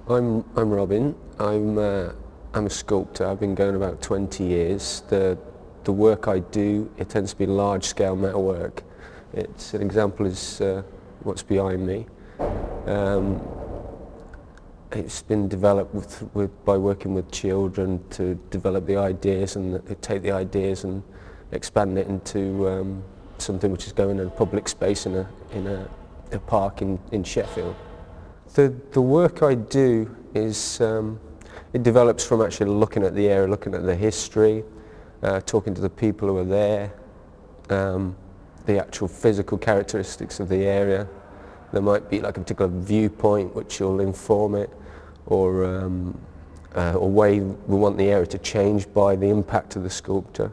I'm Robin. I'm a sculptor. I've been going about 20 years. The work I do, it tends to be large-scale metalwork. An example is what's behind me. It's been developed by working with children to develop the ideas and take the ideas and expand it into something which is going in a public space in a park in Sheffield. The work I do is, it develops from actually looking at the area, looking at the history, talking to the people who are there, the actual physical characteristics of the area. There might be like a particular viewpoint which will inform it, or a way we want the area to change by the impact of the sculpture.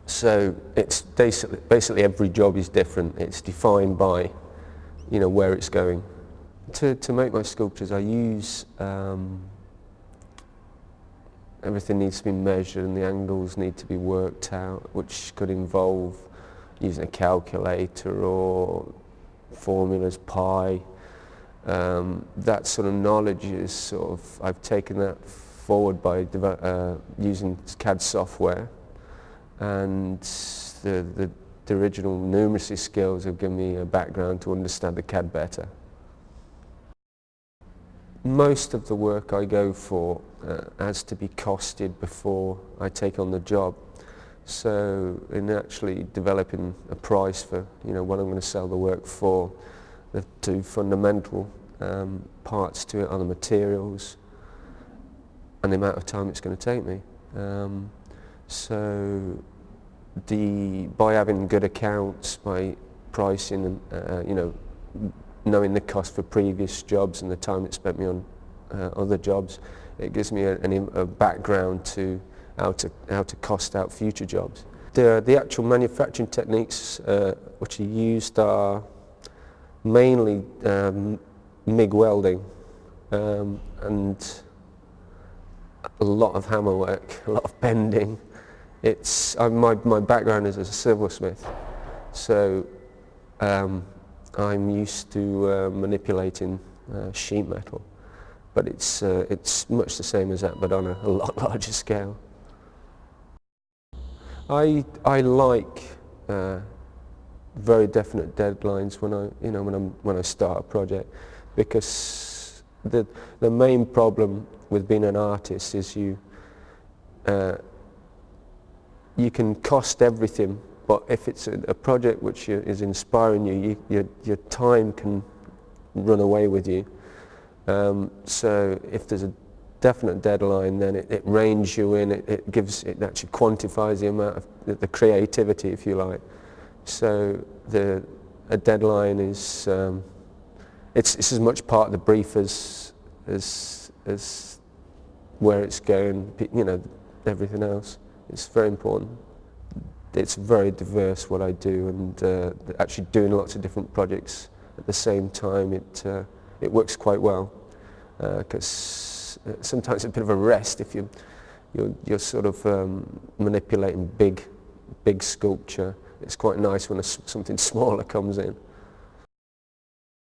So it's basically every job is different. It's defined by, you know, where it's going. To make my sculptures, I use everything needs to be measured and the angles need to be worked out, which could involve using a calculator or formulas, pi. That sort of knowledge is sort of, I've taken that forward by using CAD software, and the original numeracy skills have given me a background to understand the CAD better. Most of the work I go for has to be costed before I take on the job. So in actually developing a price for, you know, what I'm going to sell the work for, the two fundamental parts to it are the materials and the amount of time it's going to take me. So by having good accounts, by pricing, and you know, knowing the cost for previous jobs and the time it spent me on other jobs, it gives me a background to how to cost out future jobs. The actual manufacturing techniques which are used are mainly MIG welding and a lot of hammer work, a lot of bending. My background is as a silversmith, so I'm used to manipulating sheet metal, but it's much the same as that, but on a lot larger scale. I like very definite deadlines when I start a project, because the main problem with being an artist is you can cost everything, but if it's a project which is inspiring you, your time can run away with you. So if there's a definite deadline, then it reins you in. It actually quantifies the amount of the creativity, if you like. So a deadline is it's as much part of the brief as where it's going. You know, everything else. It's very important. It's very diverse what I do, and actually doing lots of different projects at the same time, it works quite well, because sometimes it's a bit of a rest if you're sort of manipulating big sculpture. It's quite nice when something smaller comes in.